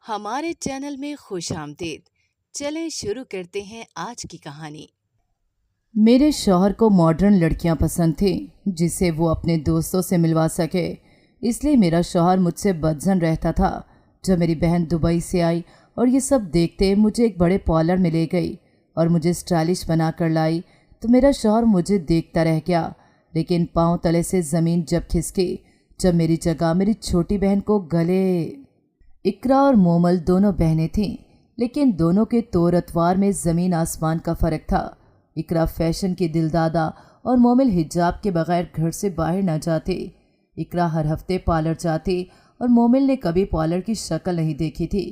ہمارے چینل میں خوش آمدید۔ چلیں شروع کرتے ہیں آج کی کہانی۔ میرے شوہر کو ماڈرن لڑکیاں پسند تھیں جسے وہ اپنے دوستوں سے ملوا سکے، اس لیے میرا شوہر مجھ سے بدظن رہتا تھا۔ جب میری بہن دبئی سے آئی اور یہ سب دیکھتے مجھے ایک بڑے پارلر میں لے گئی اور مجھے اسٹائلش بنا کر لائی تو میرا شوہر مجھے دیکھتا رہ گیا، لیکن پاؤں تلے سے زمین جب کھسکی جب میری جگہ میری چھوٹی بہن کو گلے۔ اقرا اور مومل دونوں بہنیں تھیں، لیکن دونوں کے طور اتوار میں زمین آسمان کا فرق تھا۔ اقرا فیشن کی دلدادہ اور مومل حجاب کے بغیر گھر سے باہر نہ جاتے۔ اقرا ہر ہفتے پارلر جاتی اور مومل نے کبھی پارلر کی شکل نہیں دیکھی تھی۔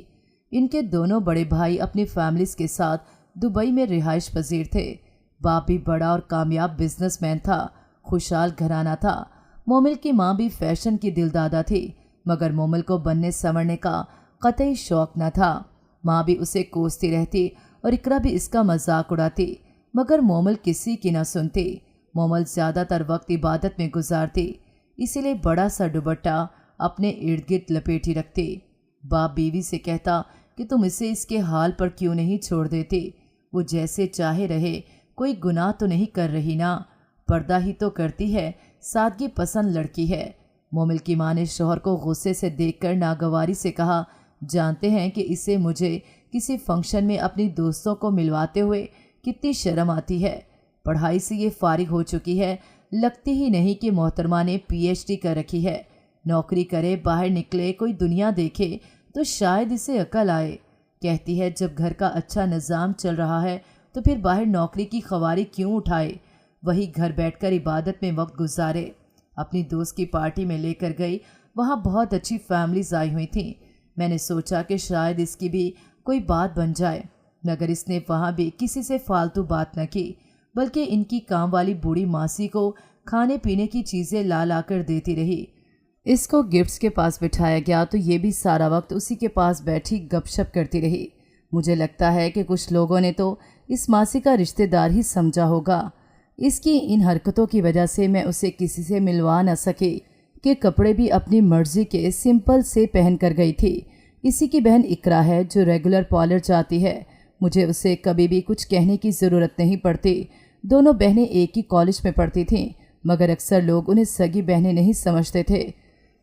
ان کے دونوں بڑے بھائی اپنی فیملیز کے ساتھ دبئی میں رہائش پذیر تھے۔ باپ بھی بڑا اور کامیاب بزنس مین تھا، خوشحال گھرانہ تھا۔ مومل کی ماں بھی فیشن کی دلدادہ تھی، مگر مومل کو بننے سنورنے کا قطعی شوق نہ تھا۔ ماں بھی اسے کوستی رہتی اور اقرا بھی اس کا مذاق اڑاتی، مگر مومل کسی کی نہ سنتی۔ مومل زیادہ تر وقت عبادت میں گزارتی، اسی لیے بڑا سا دوپٹہ اپنے ارد گرد لپیٹی رکھتی۔ باپ بیوی سے کہتا کہ تم اسے اس کے حال پر کیوں نہیں چھوڑ دیتی، وہ جیسے چاہے رہے، کوئی گناہ تو نہیں کر رہی نا، پردہ ہی تو کرتی ہے، سادگی پسند لڑکی ہے۔ مومل کی ماں نے شوہر کو غصے سے دیکھ کر ناگواری سے کہا، جانتے ہیں کہ اسے مجھے کسی فنکشن میں اپنی دوستوں کو ملواتے ہوئے کتنی شرم آتی ہے۔ پڑھائی سے یہ فارغ ہو چکی ہے، لگتی ہی نہیں کہ محترمہ نے پی ایچ ڈی کر رکھی ہے۔ نوکری کرے، باہر نکلے، کوئی دنیا دیکھے تو شاید اسے عقل آئے۔ کہتی ہے جب گھر کا اچھا نظام چل رہا ہے تو پھر باہر نوکری کی خواری کیوں اٹھائے، وہی گھر بیٹھ کر عبادت میں وقت گزارے۔ اپنی دوست کی پارٹی میں لے کر گئی، وہاں بہت اچھی فیملیز آئی ہوئی تھیں۔ میں نے سوچا کہ شاید اس کی بھی کوئی بات بن جائے، مگر اس نے وہاں بھی کسی سے فالتو بات نہ کی، بلکہ ان کی کام والی بوڑھی ماسی کو کھانے پینے کی چیزیں لا لا کر دیتی رہی۔ اس کو گفٹس کے پاس بٹھایا گیا تو یہ بھی سارا وقت اسی کے پاس بیٹھی گپ شپ کرتی رہی۔ مجھے لگتا ہے کہ کچھ لوگوں نے تو اس ماسی کا رشتہ دار ہی سمجھا ہوگا۔ اس کی ان حرکتوں کی وجہ سے میں اسے کسی سے ملوا نہ سکی کہ کپڑے بھی اپنی مرضی کے سمپل سے پہن کر گئی تھی۔ اسی کی بہن اقرا ہے جو ریگولر پارلر جاتی ہے، مجھے اسے کبھی بھی کچھ کہنے کی ضرورت نہیں پڑتی۔ دونوں بہنیں ایک ہی کالج میں پڑھتی تھیں، مگر اکثر لوگ انہیں سگی بہنیں نہیں سمجھتے تھے۔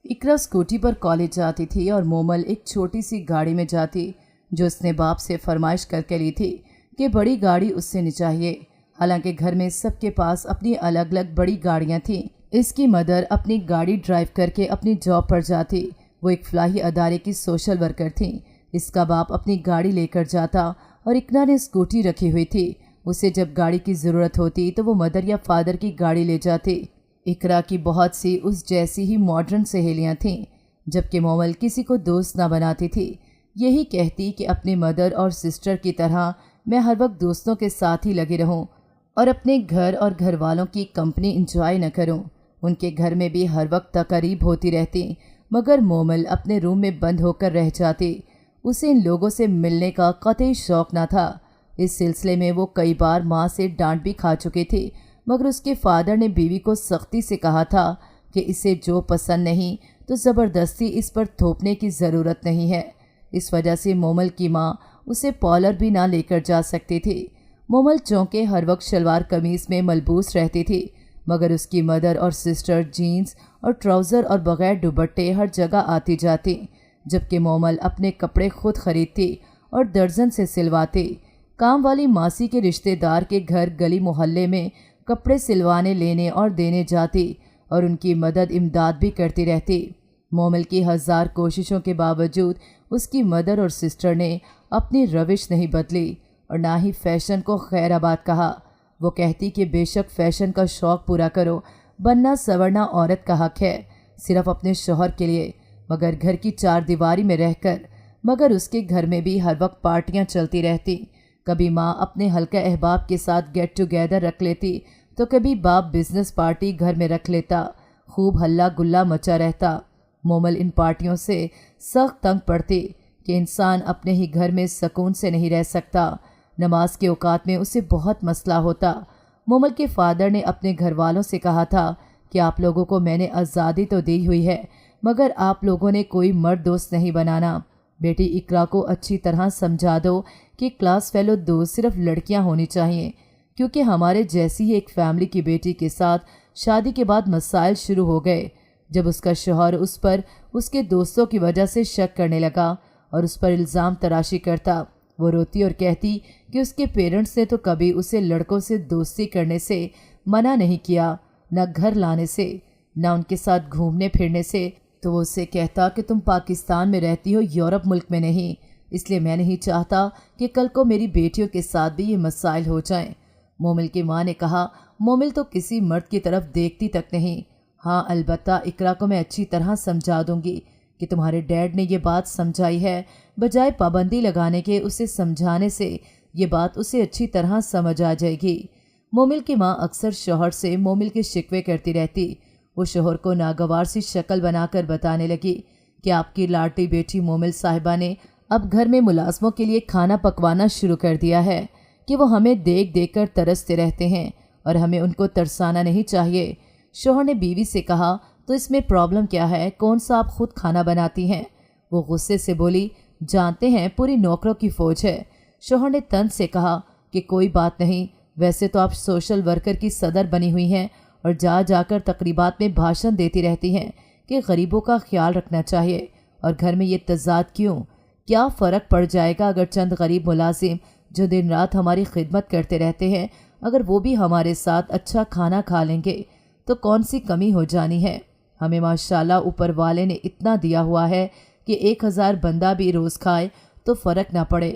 اقرا اسکوٹی پر کالج جاتی تھی اور مومل ایک چھوٹی سی گاڑی میں جاتی جو اس نے باپ سے فرمائش کر کے لی تھی کہ بڑی گاڑی اس سے نہیں چاہیے۔ حالانکہ گھر میں سب کے پاس اپنی الگ الگ بڑی گاڑیاں تھیں۔ اس کی مدر اپنی گاڑی ڈرائیو کر کے اپنی جاب پر جاتی، وہ ایک فلاحی ادارے کی سوشل ورکر تھیں۔ اس کا باپ اپنی گاڑی لے کر جاتا اور اقرا نے اسکوٹی رکھی ہوئی تھی، اسے جب گاڑی کی ضرورت ہوتی تو وہ مدر یا فادر کی گاڑی لے جاتی۔ اقرا کی بہت سی اس جیسی ہی ماڈرن سہیلیاں تھیں، جبکہ مومل کسی کو دوست نہ بناتی تھی۔ یہی کہتی کہ اپنی مدر اور سسٹر کی طرح میں ہر وقت دوستوں کے ساتھ ہی لگی رہوں اور اپنے گھر اور گھر والوں کی کمپنی انجوائے نہ کروں۔ ان کے گھر میں بھی ہر وقت تقریب ہوتی رہتی، مگر مومل اپنے روم میں بند ہو کر رہ جاتی۔ اسے ان لوگوں سے ملنے کا قطعی شوق نہ تھا۔ اس سلسلے میں وہ کئی بار ماں سے ڈانٹ بھی کھا چکی تھی، مگر اس کے فادر نے بیوی کو سختی سے کہا تھا کہ اسے جو پسند نہیں تو زبردستی اس پر تھوپنے کی ضرورت نہیں ہے۔ اس وجہ سے مومل کی ماں اسے پارلر بھی نہ لے کر جا سکتی تھی۔ مومل چونکہ ہر وقت شلوار قمیض میں ملبوس رہتی تھی، مگر اس کی مدر اور سسٹر جینز اور ٹراؤزر اور بغیر دوپٹے ہر جگہ آتی جاتی، جبکہ مومل اپنے کپڑے خود خریدتی اور درجن سے سلواتی۔ کام والی ماسی کے رشتہ دار کے گھر گلی محلے میں کپڑے سلوانے لینے اور دینے جاتی اور ان کی مدد امداد بھی کرتی رہتی۔ مومل کی ہزار کوششوں کے باوجود اس کی مدر اور سسٹر نے اپنی روش نہیں بدلی اور نہ ہی فیشن کو خیر آباد کہا۔ وہ کہتی کہ بے شک فیشن کا شوق پورا کرو، بننا سورنا عورت کا حق ہے، صرف اپنے شوہر کے لیے، مگر گھر کی چار دیواری میں رہ کر۔ مگر اس کے گھر میں بھی ہر وقت پارٹیاں چلتی رہتی، کبھی ماں اپنے حلقہ احباب کے ساتھ گیٹ ٹوگیدر رکھ لیتی تو کبھی باپ بزنس پارٹی گھر میں رکھ لیتا، خوب ہلا گلا مچا رہتا۔ مومل ان پارٹیوں سے سخت تنگ پڑتی کہ انسان اپنے ہی گھر میں سکون سے نہیں رہ سکتا۔ نماز کے اوقات میں اسے بہت مسئلہ ہوتا۔ مومل کے فادر نے اپنے گھر والوں سے کہا تھا کہ آپ لوگوں کو میں نے آزادی تو دی ہوئی ہے، مگر آپ لوگوں نے کوئی مرد دوست نہیں بنانا، बेटी इकरा को अच्छी तरह समझा दो कि क्लास फेलो दोस्त सिर्फ लड़कियां होनी चाहिए, क्योंकि हमारे जैसी ही एक फैमिली की बेटी के साथ शादी के बाद मसाइल शुरू हो गए। जब उसका शौहर उस पर उसके दोस्तों की वजह से शक करने लगा और उस पर इल्ज़ाम तराशी करता, वो रोती और कहती कि उसके पेरेंट्स ने तो कभी उसे लड़कों से दोस्ती करने से मना नहीं किया, न घर लाने से, न उनके साथ घूमने फिरने से। तो वो उससे कहता कि तुम पाकिस्तान में रहती हो, यूरोप मुल्क में नहीं, इसलिए मैं नहीं चाहता कि कल को मेरी बेटियों के साथ भी ये मसाइल हो जाएं। मोमिल की माँ ने कहा, मोमिल तो किसी मर्द की तरफ देखती तक नहीं। हाँ, अलबत्ता इकरा को मैं अच्छी तरह समझा दूंगी कि तुम्हारे डैड ने ये बात समझाई है, बजाय पाबंदी लगाने के उसे समझाने से ये बात उसे अच्छी तरह समझ आ जाएगी। मोमिल की माँ अक्सर शौहर से मोमिल के शिकवे करती रहती। वो शौहर को नागवार सी शक्ल बनाकर बताने लगी कि आपकी लाडली बेटी मोमिल साहिबा ने अब घर में मुलाजमों के लिए खाना पकवाना शुरू कर दिया है कि वो हमें देख देख कर तरसते रहते हैं और हमें उनको तरसाना नहीं चाहिए। शौहर ने बीवी से कहा, तो इसमें प्रॉब्लम क्या है, कौन सा आप खुद खाना बनाती हैं? वो गुस्से से बोली, जानते हैं पूरी नौकरों की फौज है। शौहर ने तंज से कहा कि कोई बात नहीं, वैसे तो आप सोशल वर्कर की सदर बनी हुई हैं और जा जाकर तकरीबात में भाषण देती रहती हैं कि गरीबों का ख्याल रखना चाहिए, और घर में ये तजाद क्यों? क्या फ़र्क पड़ जाएगा अगर चंद गरीब मुलाजिम जो दिन रात हमारी खिदमत करते रहते हैं, अगर वो भी हमारे साथ अच्छा खाना खा लेंगे तो कौन सी कमी हो जानी है? हमें माशाल्लाह ऊपर वाले ने इतना दिया हुआ है कि 1000 बंदा भी रोज़ खाए तो फ़र्क ना पड़े।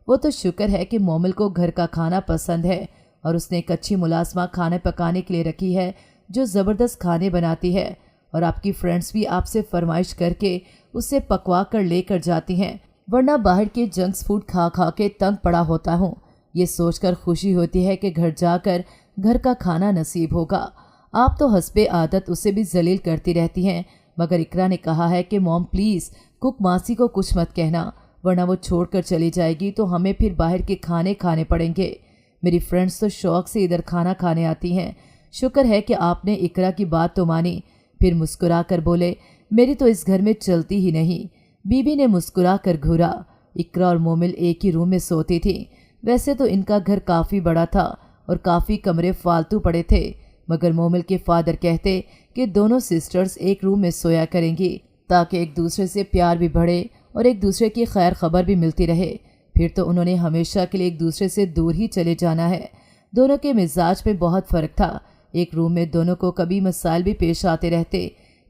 वो तो शुक्र है कि मोमिल को घर का खाना पसंद है और उसने एक अच्छी मुलाजमा खाने पकाने के लिए रखी है जो ज़बरदस्त खाने बनाती है, और आपकी फ्रेंड्स भी आपसे फरमाइश करके उसे पकवा कर लेकर जाती हैं, वरना बाहर के जंक्स फूड खा खा के तंग पड़ा होता हूँ। ये सोचकर खुशी होती है कि घर जाकर घर का खाना नसीब होगा। आप तो हस्बे आदत उसे भी जलील करती रहती हैं, मगर इकरा ने कहा है कि मॉम प्लीज़ कुक मासी को कुछ मत कहना, वरना वो छोड़कर चली जाएगी तो हमें फिर बाहर के खाने खाने पड़ेंगे। मेरी फ्रेंड्स तो शौक़ से इधर खाना खाने आती हैं। शुक्र है कि आपने इकरा की बात तो मानी। फिर मुस्कुरा कर बोले, मेरी तो इस घर में चलती ही नहीं। बीबी ने मुस्कुरा कर घूरा। इकरा और मोमिल एक ही रूम में सोती थी। वैसे तो इनका घर काफ़ी बड़ा था और काफ़ी कमरे फालतू पड़े थे, मगर मोमिल के फादर कहते कि दोनों सिस्टर्स एक रूम में सोया करेंगी ताकि एक दूसरे से प्यार भी बढ़े और एक दूसरे की खैर खबर भी मिलती रहे। फिर तो उन्होंने हमेशा के लिए एक दूसरे से दूर ही चले जाना है। दोनों के मिजाज में बहुत फ़र्क था। एक रूम में दोनों को कभी मसाइल भी पेश आते रहते।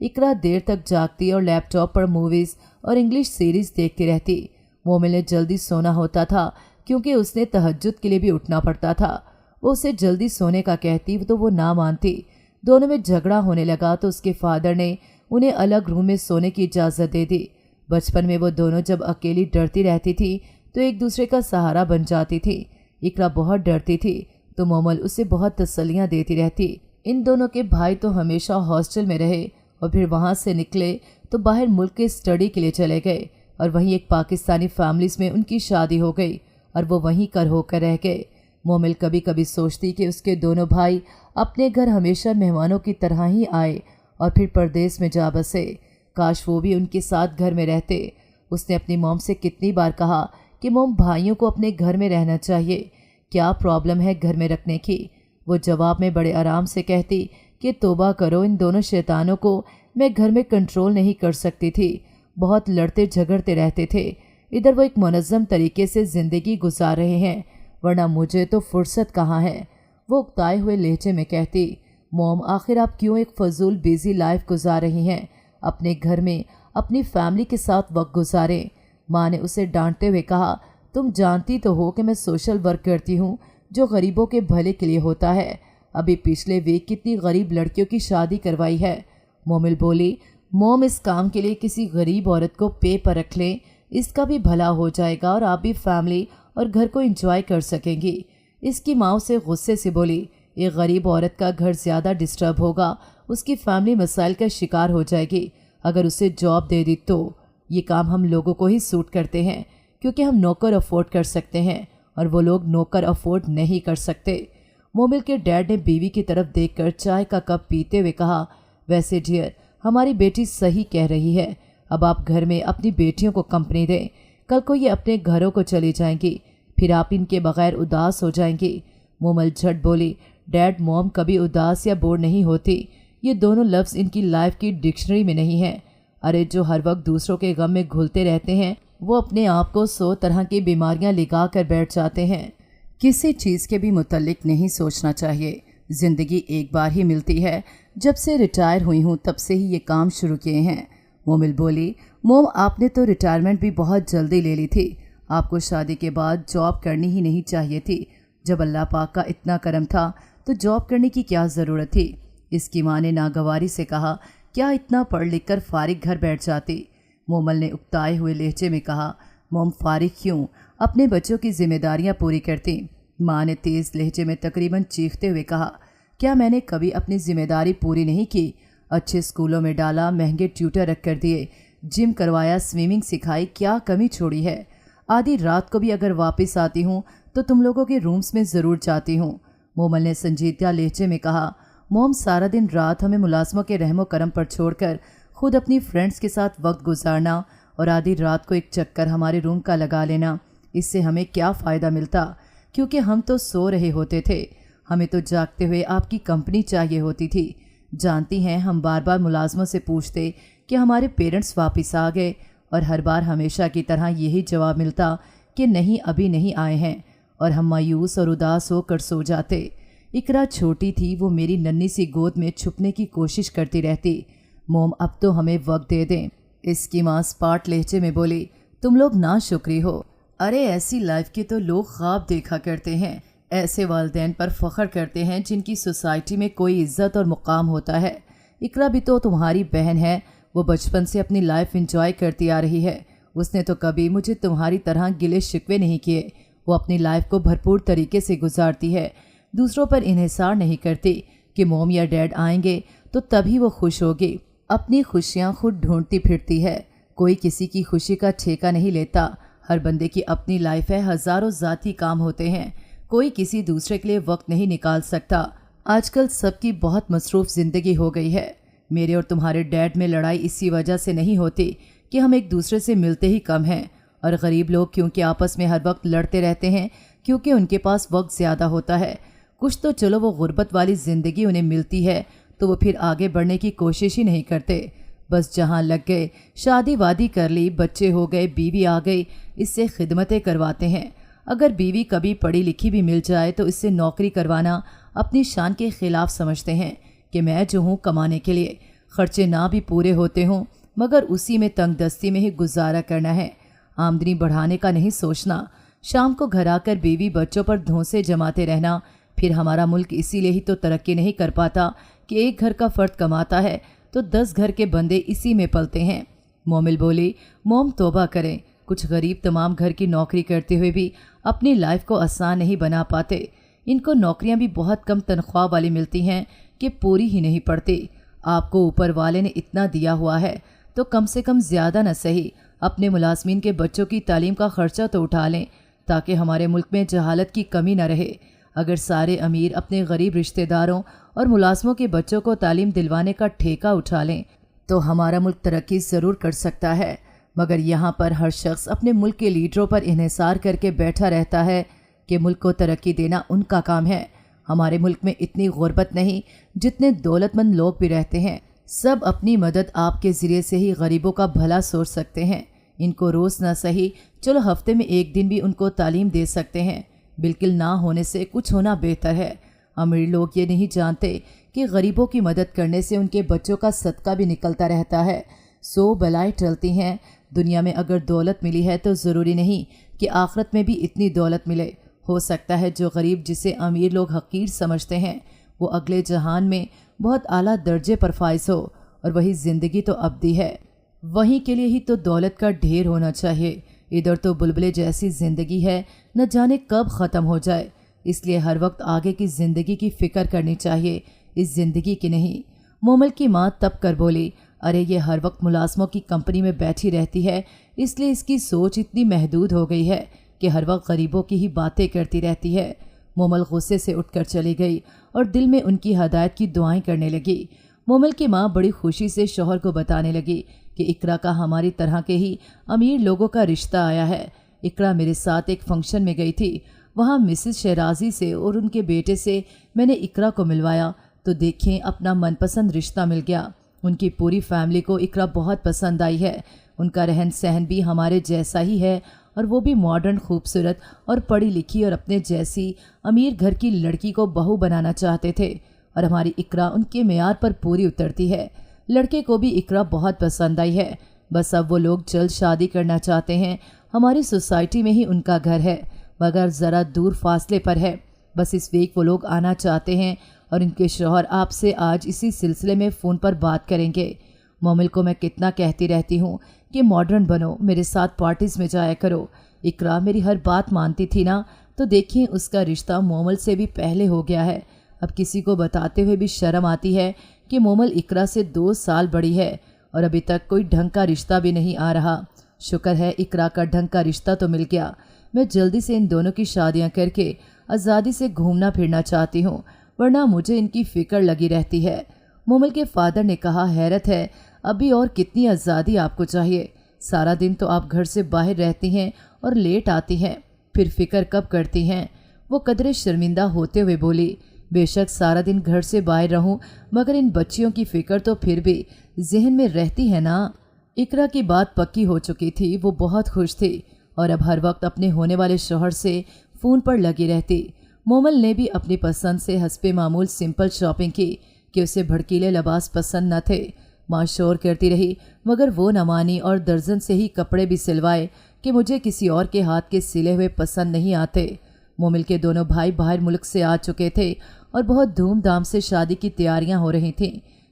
इकरा देर तक जागती और लैपटॉप पर मूवीज़ और इंग्लिश सीरीज़ देखती रहती। मोमिल ने जल्दी सोना होता था क्योंकि उसने तहज्जुद के लिए भी उठना पड़ता था। वो उसे जल्दी सोने का कहती तो वो ना मानती। दोनों में झगड़ा होने लगा तो उसके फादर ने उन्हें अलग रूम में सोने की इजाज़त दे दी। बचपन में वो दोनों जब अकेली डरती रहती थी तो एक दूसरे का सहारा बन जाती थी। इकरा बहुत डरती थी तो मोमिल उसे बहुत तसल्लियाँ देती रहती। इन दोनों के भाई तो हमेशा हॉस्टल में रहे और फिर वहाँ से निकले तो बाहर मुल्क के स्टडी के लिए चले गए, और वहीं एक पाकिस्तानी फैमिलीज़ में उनकी शादी हो गई और वो वहीं कर होकर रह गए। मोमिल कभी कभी सोचती कि उसके दोनों भाई अपने घर हमेशा मेहमानों की तरह ही आए और फिर परदेश में जा बसे। काश वो भी उनके साथ घर में रहते। उसने अपनी मॉम से कितनी बार कहा कि मॉम, भाइयों को अपने घर में रहना चाहिए, क्या प्रॉब्लम है घर में रखने की? वो जवाब में बड़े आराम से कहती कि तौबा करो, इन दोनों शैतानों को मैं घर में कंट्रोल नहीं कर सकती थी। बहुत लड़ते झगड़ते रहते थे। इधर वो एक मुनज़्ज़म तरीके से ज़िंदगी गुजार रहे हैं, वरना मुझे तो फुर्सत कहाँ है। वो उकताए हुए लहजे में कहती, मॉम आखिर आप क्यों एक फजूल बिजी लाइफ गुजार रही हैं? अपने घर में अपनी फैमिली के साथ वक्त गुजारें। माँ ने उसे डांटते हुए कहा, तुम जानती तो हो कि मैं सोशल वर्क करती हूँ जो गरीबों के भले के लिए होता है। अभी पिछले वीक कितनी गरीब लड़कियों की शादी करवाई है। मोमिल बोली, मॉम इस काम के लिए किसी गरीब औरत को पे पर रख लें, इसका भी भला हो जाएगा और आप भी फैमिली और घर को एंजॉय कर सकेंगी। इसकी माँ उसे गुस्से से बोली, एक गरीब औरत का घर ज़्यादा डिस्टर्ब होगा, उसकी फैमिली मसाइल का शिकार हो जाएगी। अगर उसे जॉब दे दी तो ये काम हम लोगों को ही सूट करते हैं क्योंकि हम नौकर अफोर्ड कर सकते हैं और वो लोग नौकर अफोर्ड नहीं कर सकते। मोमिल के डैड ने बीवी की तरफ देखकर चाय का कप पीते हुए कहा, वैसे डियर हमारी बेटी सही कह रही है, अब आप घर में अपनी बेटियों को कंपनी दें। कल को ये अपने घरों को चली जाएंगी, फिर आप इनके बगैर उदास हो जाएंगी। मोमल झट बोली, डैड मॉम कभी उदास या बोर नहीं होती। ये दोनों लफ्ज़ इनकी लाइफ की डिक्शनरी में नहीं है। अरे जो हर वक्त दूसरों के गम में घुलते रहते हैं वो अपने आप को 100 तरह की बीमारियां लगा कर बैठ जाते हैं। किसी चीज़ के भी मुतल्लिक नहीं सोचना चाहिए। ज़िंदगी एक बार ही मिलती है। जब से रिटायर हुई हूँ तब से ही ये काम शुरू किए हैं। मोमिल बोली, मोम आपने तो रिटायरमेंट भी बहुत जल्दी ले ली थी। आपको शादी के बाद जॉब करनी ही नहीं चाहिए थी। जब अल्लाह पाक का इतना करम था तो जॉब करने की क्या ज़रूरत थी। इसकी माँ ने नागवारी से कहा, क्या इतना पढ़ लिख कर फारिग घर बैठ जाती। मोमल ने उकताए हुए लहजे में कहा, मोम फारिग क्यों, अपने बच्चों की जिम्मेदारियां पूरी करती। माँ ने तेज़ लहजे में तकरीबन चीखते हुए कहा, क्या मैंने कभी अपनी जिम्मेदारी पूरी नहीं की। अच्छे स्कूलों में डाला, महंगे ट्यूटर रख कर दिए, जिम करवाया, स्विमिंग सिखाई, क्या कमी छोड़ी है। आधी रात को भी अगर वापस आती हूँ तो तुम लोगों के रूम्स में ज़रूर जाती हूँ। मोमल ने संजीदा लहजे में कहा, मोम सारा दिन रात हमें मुलाजमों के रहमो करम पर छोड़कर खुद अपनी फ्रेंड्स के साथ वक्त गुजारना और आधी रात को एक चक्कर हमारे रूम का लगा लेना, इससे हमें क्या फ़ायदा मिलता, क्योंकि हम तो सो रहे होते थे। हमें तो जागते हुए आपकी कंपनी चाहिए होती थी। जानती हैं हम बार बार मुलाजमों से पूछते कि हमारे पेरेंट्स वापस आ गए और हर बार हमेशा की तरह यही जवाब मिलता कि नहीं, अभी नहीं आए हैं, और हम मायूस और उदास होकर सो जाते। इकरा छोटी थी, वो मेरी नन्ही सी गोद में छुपने की कोशिश करती रहती। मोम अब तो हमें वक्त दे दें। इसकी माँ स्पाट लहजे में बोली, तुम लोग ना शुक्री हो। अरे ऐसी लाइफ के तो लोग ख्वाब देखा करते हैं। ऐसे वालिदैन पर फ़ख्र करते हैं जिनकी सोसाइटी में कोई इज़्ज़त और मुकाम होता है। इकरा भी तो तुम्हारी बहन है, वो बचपन से अपनी लाइफ एंजॉय करती आ रही है। उसने तो कभी मुझे तुम्हारी तरह गिले शिकवे नहीं किए। वो अपनी लाइफ को भरपूर तरीके से गुजारती है, दूसरों पर इन्हिसार नहीं करती कि मोम या डैड आएंगे तो तभी वो खुश होगी। अपनी खुशियाँ खुद ढूंढती फिरती है, कोई किसी की खुशी का ठेका नहीं लेता। हर बंदे की अपनी लाइफ है, हज़ारों ज़ाती काम होते हैं, कोई किसी दूसरे के लिए वक्त नहीं निकाल सकता। आजकल सबकी बहुत मसरूफ़ ज़िंदगी हो गई है। मेरे और तुम्हारे डैड में लड़ाई इसी वजह से नहीं होती कि हम एक दूसरे से मिलते ही कम हैं, और गरीब लोग क्योंकि आपस में हर वक्त लड़ते रहते हैं क्योंकि उनके पास वक्त ज़्यादा होता है। कुछ तो चलो वो गुर्बत वाली ज़िंदगी उन्हें मिलती है तो वो फिर आगे बढ़ने की कोशिश ही नहीं करते। बस जहाँ लग गए, शादी वादी कर ली, बच्चे हो गए, बीवी आ गई, इससे खिदमतें करवाते हैं। अगर बीवी कभी पढ़ी लिखी भी मिल जाए तो इससे नौकरी करवाना अपनी शान के ख़िलाफ़ समझते हैं कि मैं जो हूँ कमाने के लिए, खर्चे ना भी पूरे होते हों मगर उसी में तंग दस्ती में ही गुजारा करना है, आमदनी बढ़ाने का नहीं सोचना। शाम को घर आकर बीवी बच्चों पर धौंसे जमाते रहना। फिर हमारा मुल्क इसीलिए ही तो तरक्की नहीं कर पाता कि एक घर का फ़र्द कमाता है तो 10 घर के बंदे इसी में पलते हैं। मोमिल बोली, मोम तौबा करें, कुछ गरीब तमाम घर की नौकरी करते हुए भी अपनी लाइफ को आसान नहीं बना पाते। इनको नौकरियां भी बहुत कम तनख्वाह वाली मिलती हैं कि पूरी ही नहीं पड़ती। आपको ऊपर वाले ने इतना दिया हुआ है तो कम से कम ज़्यादा न सही अपने मुलाजमीन के बच्चों की तालीम का खर्चा तो उठा लें ताकि हमारे मुल्क में जहालत की कमी न रहे। अगर सारे अमीर अपने गरीब रिश्तेदारों और मुलाजमों के बच्चों को तालीम दिलवाने का ठेका उठा लें तो हमारा मुल्क तरक्की ज़रूर कर सकता है, मगर यहाँ पर हर शख्स अपने मुल्क के लीडरों पर इन्हिसार करके बैठा रहता है कि मुल्क को तरक्की देना उनका काम है। हमारे मुल्क में इतनी गुर्बत नहीं जितने दौलतमंद लोग भी रहते हैं। सब अपनी मदद आपके ज़रिए से ही गरीबों का भला सोच सकते हैं। इनको रोज़ ना सही, चलो हफ्ते में एक दिन भी उनको तालीम दे सकते हैं। बिल्कुल ना होने से कुछ होना बेहतर है। अमीर लोग ये नहीं जानते कि गरीबों की मदद करने से उनके बच्चों का सदका भी निकलता रहता है। 100 बलाएं टलती हैं। दुनिया में अगर दौलत मिली है तो ज़रूरी नहीं कि आखिरत में भी इतनी दौलत मिले। हो सकता है जो गरीब जिसे अमीर लोग हकीर समझते हैं वो अगले जहान में बहुत आला दर्जे पर फाइज हो, और वही ज़िंदगी तो अब्दी है। वहीं के लिए ही तो दौलत का ढेर होना चाहिए। इधर तो बुलबुले जैसी ज़िंदगी है, न जाने कब ख़त्म हो जाए। इसलिए हर वक्त आगे की ज़िंदगी की फ़िक्र करनी चाहिए, इस ज़िंदगी की नहीं। मोमल की माँ तब कर बोली, अरे ये हर वक्त मुलाजमों की कंपनी में बैठी रहती है, इसलिए इसकी सोच इतनी महदूद हो गई है कि हर वक्त गरीबों की ही बातें करती रहती है। मोमल गुस्से से उठकर चली गई और दिल में उनकी हदायत की दुआएं करने लगी। مومل کی ماں بڑی خوشی سے شوہر کو بتانے لگی کہ اقرا کا ہماری طرح کے ہی امیر لوگوں کا رشتہ آیا ہے۔ اقرا میرے ساتھ ایک فنکشن میں گئی تھی، وہاں مسز شیرازی سے اور ان کے بیٹے سے میں نے اقرا کو ملوایا تو دیکھیں اپنا من پسند رشتہ مل گیا۔ ان کی پوری فیملی کو اقرا بہت پسند آئی ہے، ان کا رہن سہن بھی ہمارے جیسا ہی ہے اور وہ بھی ماڈرن، خوبصورت اور پڑھی لکھی اور اپنے جیسی امیر گھر کی لڑکی کو بہو بنانا چاہتے تھے، اور ہماری اقرا ان کے معیار پر پوری اترتی ہے۔ لڑکے کو بھی اقرا بہت پسند آئی ہے، بس اب وہ لوگ جلد شادی کرنا چاہتے ہیں۔ ہماری سوسائٹی میں ہی ان کا گھر ہے، مگر ذرا دور فاصلے پر ہے۔ بس اس ویک وہ لوگ آنا چاہتے ہیں اور ان کے شوہر آپ سے آج اسی سلسلے میں فون پر بات کریں گے۔ مومل کو میں کتنا کہتی رہتی ہوں کہ ماڈرن بنو، میرے ساتھ پارٹیز میں جایا کرو۔ اقرا میری ہر بات مانتی تھی نا، تو دیکھیں اس کا رشتہ مومل سے بھی پہلے ہو گیا ہے۔ اب کسی کو بتاتے ہوئے بھی شرم آتی ہے کہ مومل اقرا سے 2 سال بڑی ہے اور ابھی تک کوئی ڈھنگ کا رشتہ بھی نہیں آ رہا۔ شکر ہے اقرا کا ڈھنگ کا رشتہ تو مل گیا۔ میں جلدی سے ان دونوں کی شادیاں کر کے آزادی سے گھومنا پھرنا چاہتی ہوں، ورنہ مجھے ان کی فکر لگی رہتی ہے۔ مومل کے فادر نے کہا، حیرت ہے ابھی اور کتنی آزادی آپ کو چاہیے؟ سارا دن تو آپ گھر سے باہر رہتی ہیں اور لیٹ آتی ہیں، پھر فکر کب کرتی ہیں؟ وہ قدرے شرمندہ ہوتے ہوئے بولی، بے شک سارا دن گھر سے باہر رہوں، مگر ان بچیوں کی فکر تو پھر بھی ذہن میں رہتی ہے نا۔ اقرا کی بات پکی ہو چکی تھی، وہ بہت خوش تھی اور اب ہر وقت اپنے ہونے والے شوہر سے فون پر لگی رہتی۔ مومل نے بھی اپنی پسند سے حسب معمول سمپل شاپنگ کی کہ اسے بھڑکیلے لباس پسند نہ تھے۔ ماں شور کرتی رہی مگر وہ نہ مانی اور درجن سے ہی کپڑے بھی سلوائے کہ مجھے کسی اور کے ہاتھ کے سلے ہوئے پسند نہیں آتے۔ مومل کے دونوں بھائی باہر ملک سے آ چکے تھے اور بہت دھوم دھام سے شادی کی تیاریاں ہو رہی تھیں۔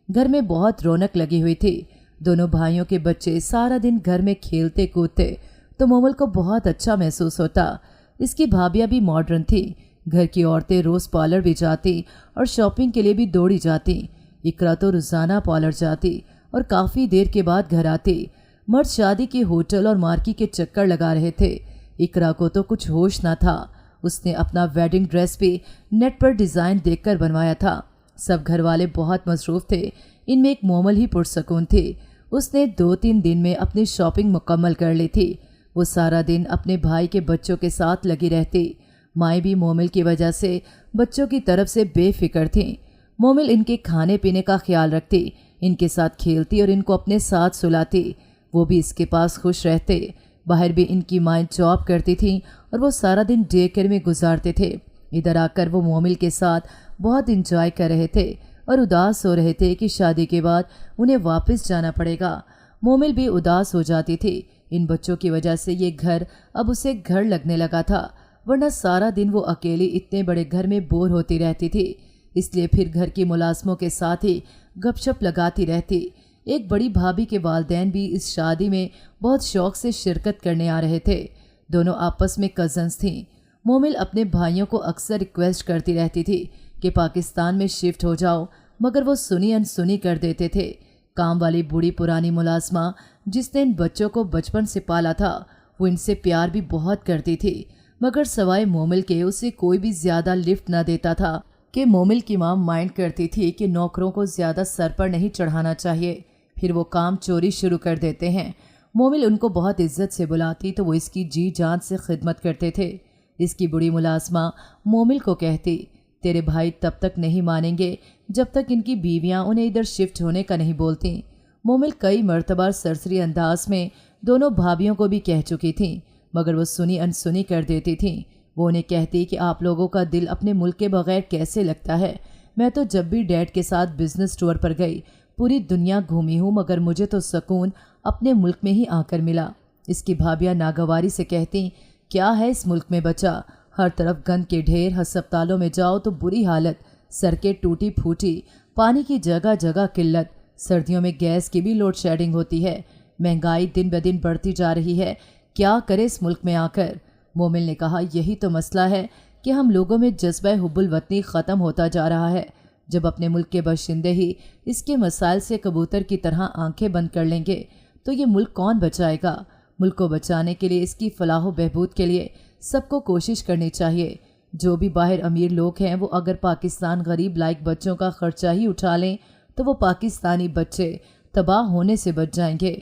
گھر میں بہت رونق لگی ہوئی تھی۔ دونوں بھائیوں کے بچے سارا دن گھر میں کھیلتے کودتے تو مومل کو بہت اچھا محسوس ہوتا۔ اس کی بھابیاں بھی ماڈرن تھی، گھر کی عورتیں روز پارلر بھی جاتی اور شاپنگ کے لیے بھی دوڑی جاتی۔ اقرا تو روزانہ پارلر جاتی اور کافی دیر کے بعد گھر آتی۔ مرد شادی کے ہوٹل اور مارکی کے چکر لگا رہے تھے، اقرا کو تو کچھ ہوش نہ تھا۔ اس نے اپنا ویڈنگ ڈریس بھی نیٹ پر ڈیزائن دیکھ کر بنوایا تھا۔ سب گھر والے بہت مصروف تھے، ان میں ایک مومل ہی پرسکون تھی۔ اس نے 2-3 دن میں اپنی شاپنگ مکمل کر لی تھی۔ وہ سارا دن اپنے بھائی کے بچوں کے ساتھ لگی رہتی۔ مائیں بھی مومل کی وجہ سے بچوں کی طرف سے بے فکر تھیں۔ مومل ان کے کھانے پینے کا خیال رکھتی، ان کے ساتھ کھیلتی اور ان کو اپنے ساتھ سلاتی۔ وہ بھی اس کے پاس خوش رہتے۔ باہر بھی ان کی مائیں جاب کرتی تھیں اور وہ سارا دن ڈے کیئر میں گزارتے تھے۔ ادھر آ کر وہ مومل کے ساتھ بہت انجوائے کر رہے تھے اور اداس ہو رہے تھے کہ شادی کے بعد انہیں واپس جانا پڑے گا۔ مومل بھی اداس ہو جاتی تھی، ان بچوں کی وجہ سے یہ گھر اب اسے گھر لگنے لگا تھا، ورنہ سارا دن وہ اکیلی اتنے بڑے گھر میں بور ہوتی رہتی تھی۔ اس لیے پھر گھر کی ملازموں کے ساتھ ہی گپ شپ لگاتی رہتی۔ ایک بڑی بھابھی کے والدین بھی اس شادی میں بہت شوق سے شرکت کرنے آ رہے تھے۔ دونوں آپس میں کزنز تھیں۔ مومل اپنے بھائیوں کو اکثر ریکویسٹ کرتی رہتی تھی کہ پاکستان میں شفٹ ہو جاؤ، مگر وہ سنی انسنی کر دیتے تھے۔ کام والی بوڑھی پرانی ملازمہ جس نے ان بچوں کو بچپن سے پالا تھا، وہ ان سے پیار بھی بہت کرتی تھی، مگر سوائے مومل کے اسے کوئی بھی زیادہ لفٹ نہ دیتا تھا کہ مومل کی ماں مائنڈ کرتی تھی کہ نوکروں کو زیادہ سر پر نہیں چڑھانا چاہیے، پھر وہ کام چوری شروع کر دیتے ہیں۔ مومل ان کو بہت عزت سے بلاتی تو وہ اس کی جی جان سے خدمت کرتے تھے۔ اس کی بڑی ملازمہ مومل کو کہتی، تیرے بھائی تب تک نہیں مانیں گے جب تک ان کی بیویاں انہیں ادھر شفٹ ہونے کا نہیں بولتی۔ مومل کئی مرتبہ سرسری انداز میں دونوں بھابیوں کو بھی کہہ چکی تھیں، مگر وہ سنی انسنی کر دیتی تھیں۔ وہ انہیں کہتی کہ آپ لوگوں کا دل اپنے ملک کے بغیر کیسے لگتا ہے؟ میں تو جب بھی ڈیڈ کے ساتھ بزنس ٹور پر گئی پوری دنیا گھومی ہوں، مگر مجھے تو سکون اپنے ملک میں ہی آ کر ملا۔ اس کی بھابیاں ناگواری سے کہتی، کیا ہے اس ملک میں بچا؟ ہر طرف گند کے ڈھیر، ہسپتالوں میں جاؤ تو بری حالت، سڑکیں ٹوٹی پھوٹی، پانی کی جگہ جگہ قلت، سردیوں میں گیس کی بھی لوڈ شیڈنگ ہوتی ہے، مہنگائی دن بدن بڑھتی جا رہی ہے، کیا کرے اس ملک میں آ کر؟ مومل نے کہا، یہی تو مسئلہ ہے کہ ہم لوگوں میں جذبہ حب الوطنی ختم ہوتا جا رہا ہے۔ جب اپنے ملک کے باشندے ہی اس کے مسائل سے کبوتر کی طرح آنکھیں بند کر لیں گے تو یہ ملک کون بچائے گا؟ ملک کو بچانے کے لیے، اس کی فلاح و بہبود کے لیے سب کو کوشش کرنی چاہیے۔ جو بھی باہر امیر لوگ ہیں وہ اگر پاکستان غریب لائق بچوں کا خرچہ ہی اٹھا لیں تو وہ پاکستانی بچے تباہ ہونے سے بچ جائیں گے۔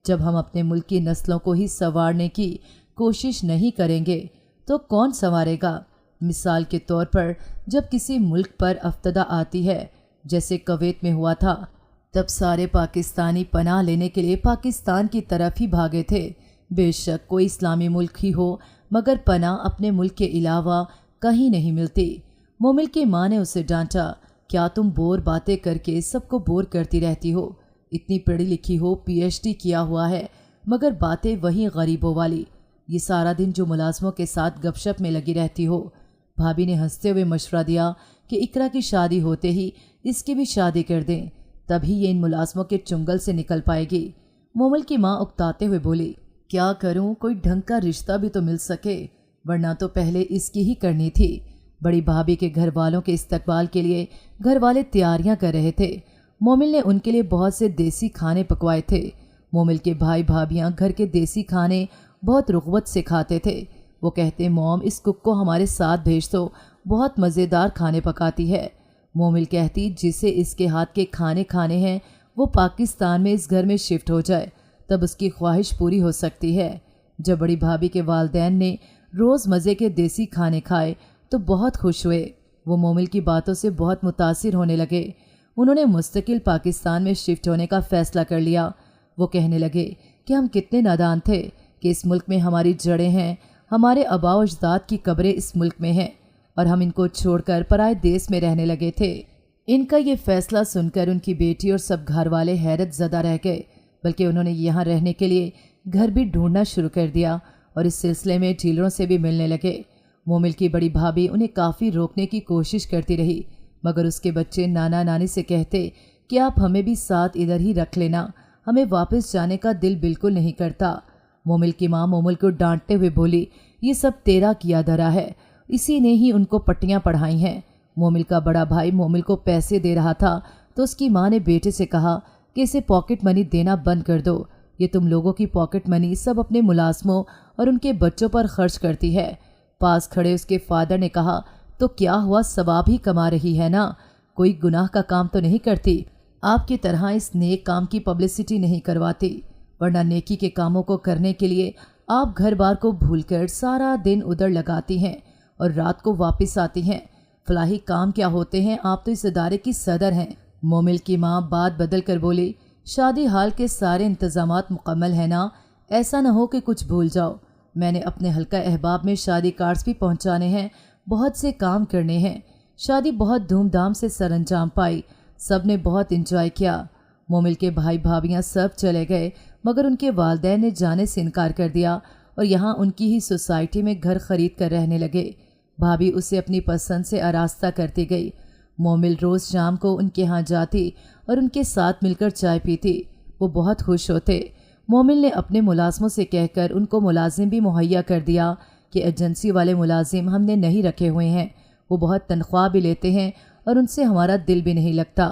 جب ہم اپنے ملک کی نسلوں کو ہی سنوارنے کی کوشش نہیں کریں گے تو کون سنوارے گا؟ مثال کے طور پر جب کسی ملک پر افتدہ آتی ہے، جیسے کویت میں ہوا تھا، تب سارے پاکستانی پناہ لینے کے لیے پاکستان کی طرف ہی بھاگے تھے۔ بے شک کوئی اسلامی ملک ہی ہو، مگر پناہ اپنے ملک کے علاوہ کہیں نہیں ملتی۔ مومل کی ماں نے اسے ڈانٹا، کیا تم بور باتیں کر کے سب کو بور کرتی رہتی ہو؟ اتنی پڑھی لکھی ہو، PhD کیا ہوا ہے، مگر باتیں وہی غریبوں والی۔ یہ سارا دن جو ملازموں کے ساتھ گپ شپ میں لگی رہتی ہو۔ بھابھی نے ہنستے ہوئے مشورہ دیا کہ اقرا کی شادی ہوتے ہی اس کی بھی شادی کر دیں، تبھی یہ ان ملازموں کے چنگل سے نکل پائے گی۔ مومل کی ماں اکتاتے ہوئے بولی، کیا کروں، کوئی ڈھنگ کا رشتہ بھی تو مل سکے، ورنہ تو پہلے اس کی ہی کرنی تھی۔ بڑی بھابھی کے گھر والوں کے استقبال کے لیے گھر والے تیاریاں کر رہے تھے۔ مومل نے ان کے لیے بہت سے دیسی کھانے پکوائے تھے۔ مومل کے بھائی بھابھیاں گھر کے دیسی کھانے بہت رغبت سے کھاتے تھے۔ وہ کہتے، موم اس کک کو ہمارے ساتھ بھیج دو، بہت مزیدار کھانے پکاتی ہے۔ مومل کہتی، جسے اس کے ہاتھ کے کھانے کھانے ہیں وہ پاکستان میں اس گھر میں شفٹ ہو جائے، تب اس کی خواہش پوری ہو سکتی ہے۔ جب بڑی بھابھی کے والدین نے روز مزے کے دیسی کھانے کھائے تو بہت خوش ہوئے۔ وہ مومل کی باتوں سے بہت متاثر ہونے لگے۔ انہوں نے مستقل پاکستان میں شفٹ ہونے کا فیصلہ کر لیا۔ وہ کہنے لگے کہ ہم کتنے نادان تھے کہ اس ملک میں ہماری جڑیں ہیں، ہمارے آباء و اجداد کی قبریں اس ملک میں ہیں، اور ہم ان کو چھوڑ کر پرائے دیس میں رہنے لگے تھے۔ ان کا یہ فیصلہ سن کر ان کی بیٹی اور سب گھر والے حیرت زدہ رہ گئے، بلکہ انہوں نے یہاں رہنے کے لیے گھر بھی ڈھونڈنا شروع کر دیا اور اس سلسلے میں ڈیلروں سے بھی ملنے لگے۔ مومل کی بڑی بھابھی انہیں کافی روکنے کی کوشش کرتی رہی، مگر اس کے بچے نانا نانی سے کہتے کہ آپ ہمیں بھی ساتھ ادھر ہی رکھ لینا، ہمیں واپس جانے کا دل بالکل نہیں کرتا۔ مومل کی ماں مومل کو ڈانٹتے ہوئے بولی، یہ سب تیرا کیا دھرا ہے، اسی نے ہی ان کو پٹیاں پڑھائی ہیں۔ مومل کا بڑا بھائی مومل کو پیسے دے رہا تھا تو اس کی ماں نے بیٹے سے کہا کہ اسے پاکٹ منی دینا بند کر دو، یہ تم لوگوں کی پاکٹ منی سب اپنے ملازموں اور ان کے بچوں پر خرچ کرتی ہے۔ پاس کھڑے اس کے فادر نے کہا، تو کیا ہوا، ثواب ہی کما رہی ہے نا، کوئی گناہ کا کام تو نہیں کرتی، آپ کی طرح اس نیک کام کی پبلسٹی نہیں کرواتی، ورنہ نیکی کے کاموں کو کرنے کے لیے آپ گھر بار کو بھول کر سارا دن ادھر لگاتی ہیں اور رات کو واپس آتی ہیں۔ فلاحی کام کیا ہوتے ہیں، آپ تو اس ادارے کی صدر ہیں۔ مومل کی ماں بات بدل کر بولی، شادی حال کے سارے انتظامات مکمل ہیں نا، ایسا نہ ہو کہ کچھ بھول جاؤ۔ میں نے اپنے حلقہ احباب میں شادی کارڈز بھی پہنچانے ہیں، بہت سے کام کرنے ہیں۔ شادی بہت دھوم دھام سے سر انجام پائی، سب نے بہت انجوائے کیا۔ مومل کے بھائی بھابھیاں سب چلے گئے، مگر ان کے والدین نے جانے سے انکار کر دیا اور یہاں ان کی ہی سوسائٹی میں گھر خرید کر رہنے لگے۔ بھابھی اسے اپنی پسند سے آراستہ کرتی گئی۔ مومل روز شام کو ان کے ہاں جاتی اور ان کے ساتھ مل کر چائے پیتی۔ وہ بہت خوش ہوتے۔ مومل نے اپنے ملازموں سے کہہ کر ان کو ملازم بھی مہیا کر دیا کہ ایجنسی والے ملازم ہم نے نہیں رکھے ہوئے ہیں، وہ بہت تنخواہ بھی لیتے ہیں اور ان سے ہمارا دل بھی نہیں لگتا۔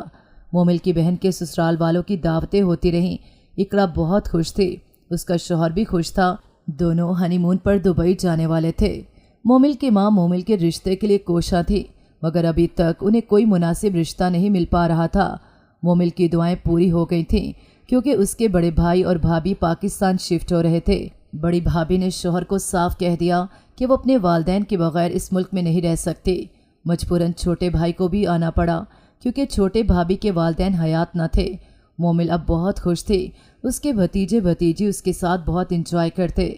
مومل کی بہن کے سسرال والوں کی دعوتیں ہوتی رہیں۔ اقرا بہت خوش تھی، اس کا شوہر بھی خوش تھا، دونوں ہنی مون پر دبئی جانے والے تھے۔ مومل کی ماں مومل کے رشتے کے لیے کوشاں تھی، مگر ابھی تک انہیں کوئی مناسب رشتہ نہیں مل پا رہا تھا۔ مومل کی دعائیں پوری ہو گئی تھیں کیونکہ اس کے بڑے بھائی اور بھابھی پاکستان شفٹ ہو رہے تھے۔ بڑی بھابھی نے شوہر کو صاف کہہ دیا کہ وہ اپنے والدین کے بغیر اس ملک میں نہیں رہ سکتی۔ مجبوراً چھوٹے بھائی کو بھی آنا پڑا کیونکہ چھوٹے بھابھی کے والدین حیات نہ تھے۔ مومل اب بہت خوش تھی، اس کے بھتیجے بھتیجی اس کے ساتھ بہت انجوائے کرتے۔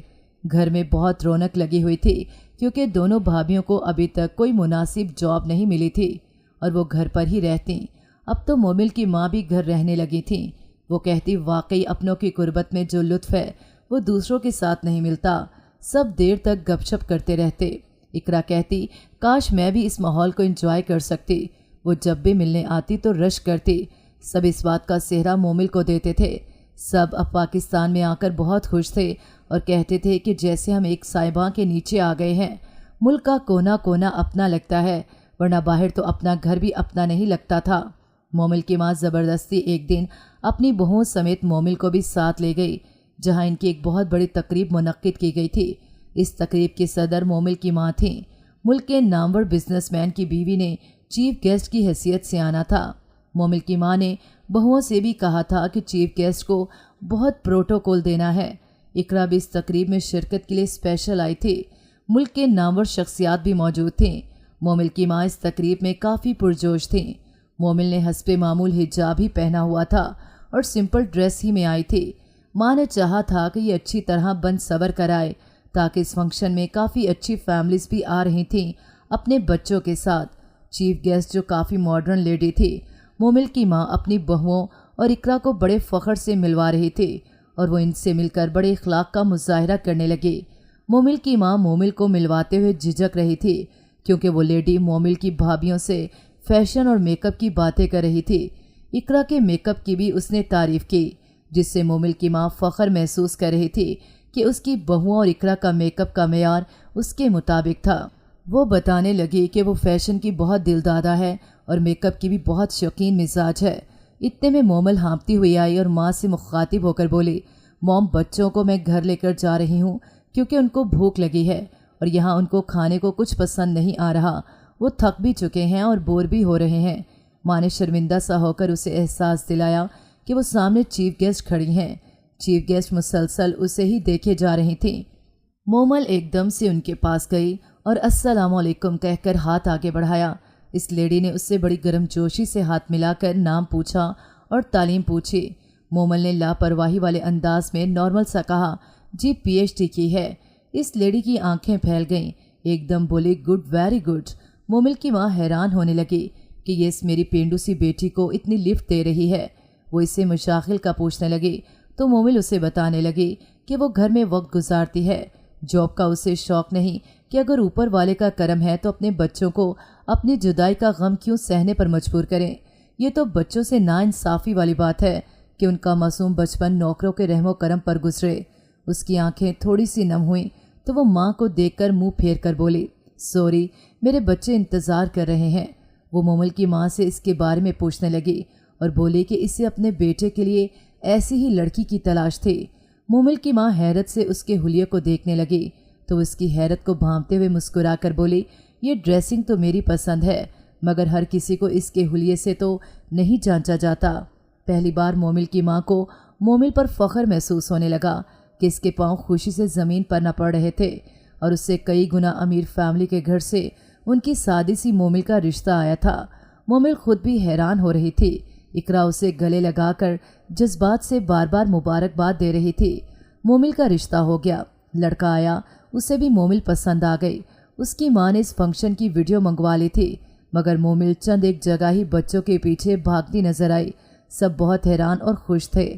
گھر میں بہت رونق لگی ہوئی تھی کیونکہ دونوں بھابھیوں کو ابھی تک کوئی مناسب جاب نہیں ملی تھی اور وہ گھر پر ہی رہتیں۔ اب تو مومل کی ماں بھی گھر رہنے لگی تھیں۔ وہ کہتی، واقعی اپنوں کی قربت میں جو لطف ہے وہ دوسروں کے ساتھ نہیں ملتا، سب دیر تک گپ شپ کرتے رہتے۔ اقرا کہتی، کاش میں بھی اس ماحول کو انجوائے کر سکتی، وہ جب بھی ملنے آتی تو رش کرتی۔ سب اس بات کا سہرا مومل کو دیتے تھے۔ سب اب پاکستان میں آ کر بہت خوش تھے اور کہتے تھے کہ جیسے ہم ایک سائباں کے نیچے آ گئے ہیں، ملک کا کونا کونا اپنا لگتا ہے، ورنہ باہر تو اپنا گھر بھی اپنا نہیں لگتا تھا۔ مومل کی ماں زبردستی ایک دن اپنی بہوؤں سمیت مومل کو بھی ساتھ لے گئی، جہاں ان کی ایک بہت بڑی تقریب منعقد کی گئی تھی۔ اس تقریب کی صدر مومل کی ماں تھیں۔ ملک کے نامور بزنس مین کی بیوی نے چیف گیسٹ کی حیثیت سے آنا تھا۔ मोमिल की माँ ने बहुओं से भी कहा था कि चीफ गेस्ट को बहुत प्रोटोकॉल देना है। इकरा भी इस तकरीब में शिरकत के लिए स्पेशल आई थी। मुल्क के नामवर शख्सियात भी मौजूद थे। मोमिल की माँ इस तकरीब में काफ़ी पुरजोश थी। मोमिल ने हस्बे मामूल हिजाब ही पहना हुआ था और सिंपल ड्रेस ही में आई थी। माँ ने चाहा था कि ये अच्छी तरह बन सवर कराए ताकि इस फंक्शन में काफ़ी अच्छी फैमिलीज भी आ रही थीं अपने बच्चों के साथ। चीफ गेस्ट जो काफ़ी मॉडर्न लेडी थी, मोमिल की माँ अपनी बहुओं और इकरा को बड़े फ़ख्र से मिलवा रही थी और वो इनसे मिलकर बड़े इखलाक का मुजाहरा करने लगी। मोमिल की माँ मोमिल को मिलवाते हुए झिझक रही थी क्योंकि वो लेडी मोमिल की भाभीयों से फैशन और मेकअप की बातें कर रही थी। इकरा के मेकअप की भी उसने तारीफ़ की, जिससे मोमिल की माँ फ़ख्र महसूस कर रही थी कि उसकी बहुओं और इकरा का मेकअप का मेयार उसके मुताबिक था। वो बताने लगी कि वो फैशन की बहुत दिलदादा है और मेकअप की भी बहुत शौकीन मिजाज है। इतने में मोमिल हाँफती हुई आई और माँ से मुखातिब होकर बोली, मॉम, बच्चों को मैं घर लेकर जा रही हूँ क्योंकि उनको भूख लगी है और यहाँ उनको खाने को कुछ पसंद नहीं आ रहा। वो थक भी चुके हैं और बोर भी हो रहे हैं। माँ ने शर्मिंदा सा होकर उसे एहसास दिलाया कि वो सामने चीफ गेस्ट खड़ी हैं। चीफ गेस्ट मुसलसल उसे ही देखे जा रही थी। मोमिल एकदम से उनके पास गई और अस्सलाम वालेकुम कहकर हाथ आगे बढ़ाया। इस लेडी ने उससे बड़ी गर्मजोशी से हाथ मिलाकर नाम पूछा और तालीम पूछी। मोमिल ने लापरवाही वाले अंदाज में नॉर्मल सा कहा, जी PhD की है। इस लेडी की आंखें फैल गईं, एकदम बोली, गुड, वेरी गुड। मोमिल की माँ हैरान होने लगी कि ये इस मेरी पेंडू सी बेटी को इतनी लिफ्ट दे रही है। वो इससे मुशाकिल का पूछने लगी तो मोमिल उसे बताने लगी कि वो घर में वक्त गुजारती है। जॉब का उसे शौक नहीं कि अगर ऊपर वाले का करम है तो अपने बच्चों को अपनी जुदाई का गम क्यों सहने पर मजबूर करें। ये तो बच्चों से नाइंसाफ़ी वाली बात है कि उनका मासूम बचपन नौकरों के रहमो करम पर गुजरे। उसकी आंखें थोड़ी सी नम हुईं तो वो माँ को देखकर मुंह फेर कर बोली, सॉरी, मेरे बच्चे इंतज़ार कर रहे हैं। वो मोमिल की माँ से इसके बारे में पूछने लगी और बोली कि इसे अपने बेटे के लिए ऐसी ही लड़की की तलाश थी। मोमिल की माँ हैरत से उसके हुलिये को देखने लगी तो उसकी हैरत को भांपते हुए मुस्कुरा कर बोली, ये ड्रेसिंग तो मेरी पसंद है मगर हर किसी को इसके हुलिये से तो नहीं जांचा जाता। पहली बार मोमिल की माँ को मोमिल पर फ़ख्र महसूस होने लगा कि इसके पांव खुशी से ज़मीन पर न पड़ रहे थे और उससे कई गुना अमीर फैमिली के घर से उनकी सादी सी मोमिल का रिश्ता आया था। मोमिल खुद भी हैरान हो रही थी। इकरा उसे गले लगाकर जज्बात से बार बार मुबारकबाद दे रही थी। मोमिल का रिश्ता हो गया, लड़का आया, उसे भी मोमिल पसंद आ गई। उसकी माँ ने इस फंक्शन की वीडियो मंगवा ली थी मगर मोमिल चंद एक जगह ही बच्चों के पीछे भागती नजर आई। सब बहुत हैरान और खुश थे।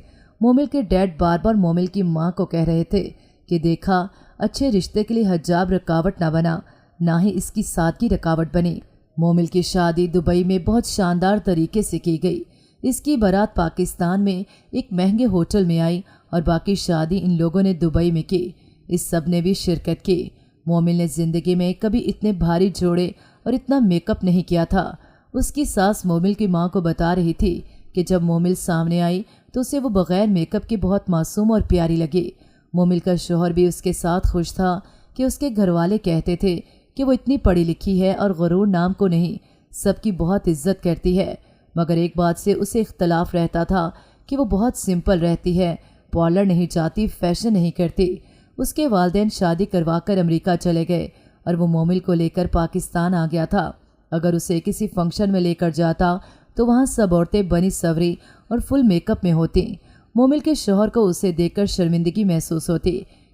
मोमिल के डैड बार बार मोमिल की माँ को कह रहे थे कि देखा, अच्छे रिश्ते के लिए हिजाब रुकावट ना बना, ना ही इसकी सादगी रुकावट बनी। मोमिल की शादी दुबई में बहुत शानदार तरीके से की गई। इसकी बारात पाकिस्तान में एक महंगे होटल में आई और बाकी शादी इन लोगों ने दुबई में की। इस सब ने भी शिरकत की। मोमिल ने ज़िंदगी में कभी इतने भारी जोड़े और इतना मेकअप नहीं किया था। उसकी सास मोमिल की माँ को बता रही थी कि जब मोमिल सामने आई तो उसे वो बग़ैर मेकअप के बहुत मासूम और प्यारी लगी। मोमिल का शौहर भी उसके साथ खुश था कि उसके घरवाले कहते थे कि वो इतनी पढ़ी लिखी है और गरूर नाम को नहीं, सबकी बहुत इज्जत करती है। मगर एक बात से उसे इख्तलाफ रहता था कि वो बहुत सिंपल रहती है, पार्लर नहीं जाती, फैशन नहीं करती। उसके वालिदैन शादी करवाकर अमेरिका चले गए और वो मोमिल को लेकर पाकिस्तान आ गया था। अगर उसे किसी फंक्शन में लेकर जाता तो वहाँ सब औरतें बनी सवरी और फुल मेकअप में होती। मोमिल के शौहर को उसे देखकर शर्मिंदगी महसूस होती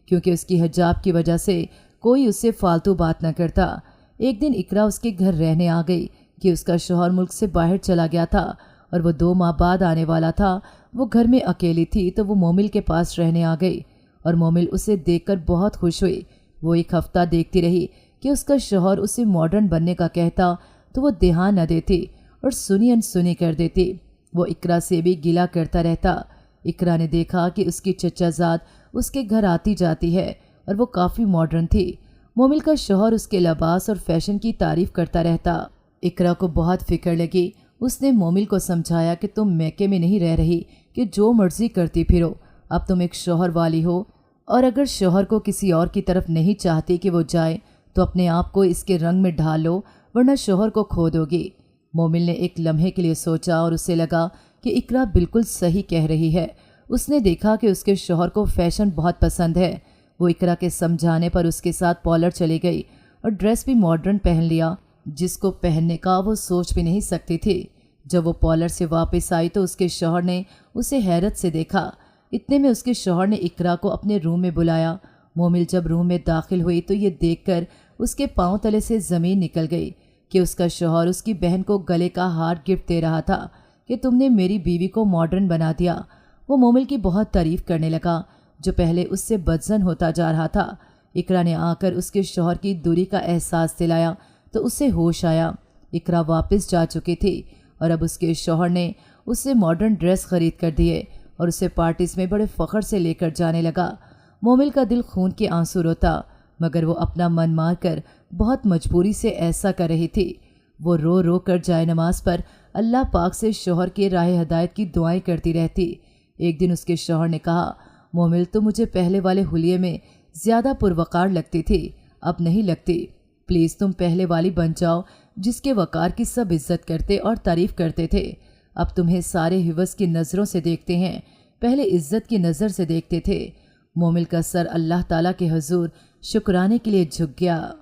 क्योंकि उसकी हिजाब की वजह से कोई उससे फालतू बात न करता। एक दिन इकरा उसके घर रहने आ गई कि उसका शौहर मुल्क से बाहर चला गया था और वो 2 माह बाद आने वाला था। वो घर में अकेली थी तो वो मोमिल के पास रहने आ गई और मोमिल उसे देखकर बहुत खुश हुई। वो 1 हफ्ता देखती रही कि उसका शौहर उसे मॉडर्न बनने का कहता तो वो ध्यान न देती और सुनी अनसुनी कर देती। वो इकरा से भी गिला करता रहता। इकरा ने देखा कि उसकी चचाजाद उसके घर आती जाती है और वो काफ़ी मॉडर्न थी। मोमिल का शौहर उसके लिबास और फैशन की तारीफ़ करता रहता। इकरा को बहुत फिक्र लगी। उसने मोमिल को समझाया कि तुम मैके में नहीं रह रही कि जो मर्जी करती फिरो, अब तुम एक शौहर वाली हो और अगर शौहर को किसी और की तरफ नहीं चाहती कि वो जाए तो अपने आप को इसके रंग में ढाल लो वरना शौहर को खो दोगी। मोमिल ने एक लम्हे के लिए सोचा और उसे लगा कि इकरा बिल्कुल सही कह रही है। उसने देखा कि उसके शौहर को फैशन बहुत पसंद है। वो इकरा के समझाने पर उसके साथ पॉलर चली गई और ड्रेस भी मॉडर्न पहन लिया, जिसको पहनने का वो सोच भी नहीं सकती थी। जब वो पॉलर से वापस आई तो उसके शौहर ने उसे हैरत से देखा। इतने में उसके शौहर ने इकरा को अपने रूम में बुलाया। मोमिल जब रूम में दाखिल हुई तो ये देखकर उसके पांव तले से ज़मीन निकल गई कि उसका शौहर उसकी बहन को गले का हार गिफ्ट दे रहा था कि तुमने मेरी बीवी को मॉडर्न बना दिया। वो मोमिल की बहुत तारीफ करने लगा, जो पहले उससे बदजन होता जा रहा था। इकरा ने आकर उसके शौहर की दूरी का एहसास दिलाया तो उसे होश आया। इकरा वापस जा चुकी थी और अब उसके शौहर ने उससे मॉडर्न ड्रेस खरीद कर दिए और उसे पार्टीज में बड़े फ़ख्र से लेकर जाने लगा। मोमिल का दिल खून के आंसू रोता, मगर वो अपना मन मार कर बहुत मजबूरी से ऐसा कर रही थी। वो रो रो कर जाए नमाज पर अल्लाह पाक से शौहर के राह हदायत की दुआएं करती रहती। एक दिन उसके शौहर ने कहा, मोमिल तो मुझे पहले वाले हुलिये में ज़्यादा पुरवकार लगती थी, अब नहीं लगती। प्लीज़ तुम पहले वाली बन जाओ जिसके वकार की सब इज्जत करते और तारीफ़ करते थे। अब तुम्हें सारे हिवस की नज़रों से देखते हैं, पहले इज्जत की नज़र से देखते थे। मोमिल का सर अल्लाह ताला के हुजूर शुक्राने के लिए झुक गया।